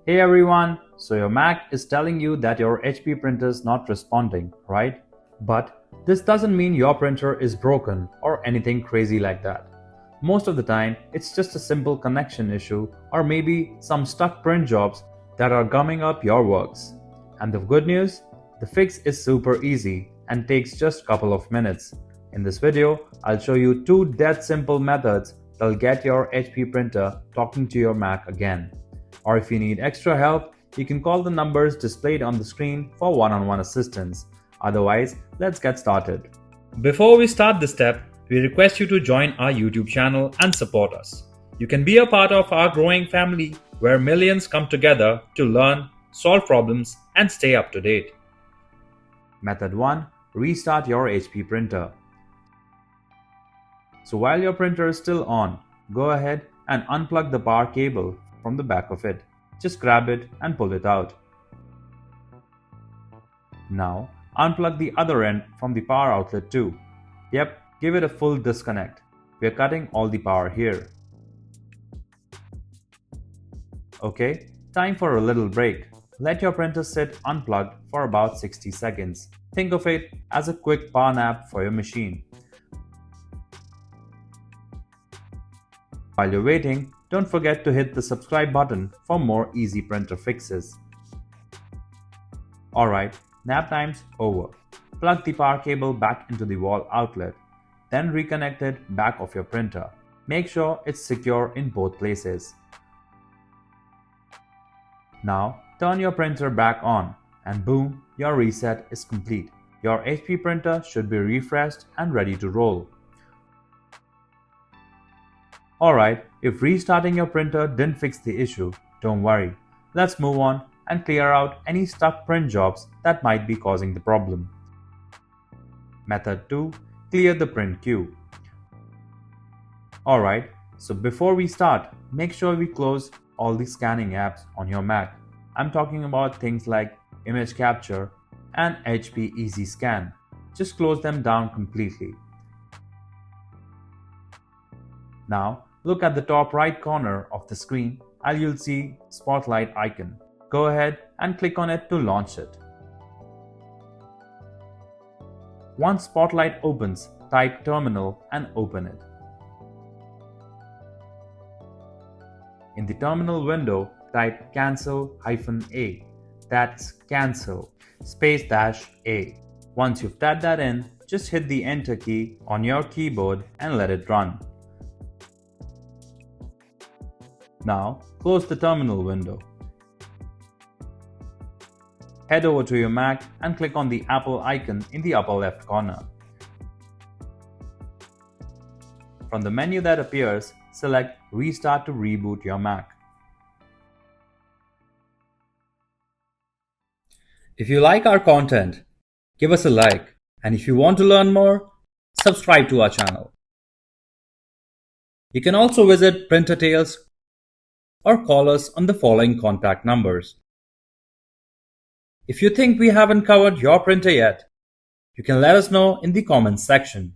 Hey everyone, so your Mac is telling you that your HP printer is not responding, right? But this doesn't mean your printer is broken or anything crazy like that. Most of the time, it's just a simple connection issue or maybe some stuck print jobs that are gumming up your works. And the good news? The fix is super easy and takes just a couple of minutes. In this video, I'll show you two dead simple methods that'll get your HP printer talking to your Mac again. Or if you need extra help, you can call the numbers displayed on the screen for one-on-one assistance. Otherwise, let's get started. Before we start this step, we request you to join our YouTube channel and support us. You can be a part of our growing family where millions come together to learn, solve problems, and stay up to date. Method 1. Restart your HP printer. So while your printer is still on, go ahead and unplug the power cable from the back of it. Just grab it and pull it out. Now, unplug the other end from the power outlet too. Yep, give it a full disconnect. We are cutting all the power here. Okay, time for a little break. Let your printer sit unplugged for about 60 seconds. Think of it as a quick power nap for your machine. While you're waiting, don't forget to hit the subscribe button for more easy printer fixes. Alright, nap time's over. Plug the power cable back into the wall outlet, then reconnect it back of your printer. Make sure it's secure in both places. Now, turn your printer back on, and boom, your reset is complete. Your HP printer should be refreshed and ready to roll. Alright, if restarting your printer didn't fix the issue, don't worry. Let's move on and clear out any stuck print jobs that might be causing the problem. Method 2. Clear the print queue. Alright, so before we start, make sure we close all the scanning apps on your Mac. I'm talking about things like Image Capture and HP Easy Scan. Just close them down completely. Now, look at the top right corner of the screen and you'll see Spotlight icon. Go ahead and click on it to launch it. Once Spotlight opens, type Terminal and open it. In the Terminal window, type cancel-a. That's cancel --a. Once you've typed that in, just hit the Enter key on your keyboard and let it run. Now, close the terminal window. Head over to your Mac and click on the Apple icon in the upper left corner. From the menu that appears, select Restart to reboot your Mac. If you like our content, give us a like, and if you want to learn more, subscribe to our channel. You can also visit Printer Tales or call us on the following contact numbers. If you think we haven't covered your printer yet, you can let us know in the comments section.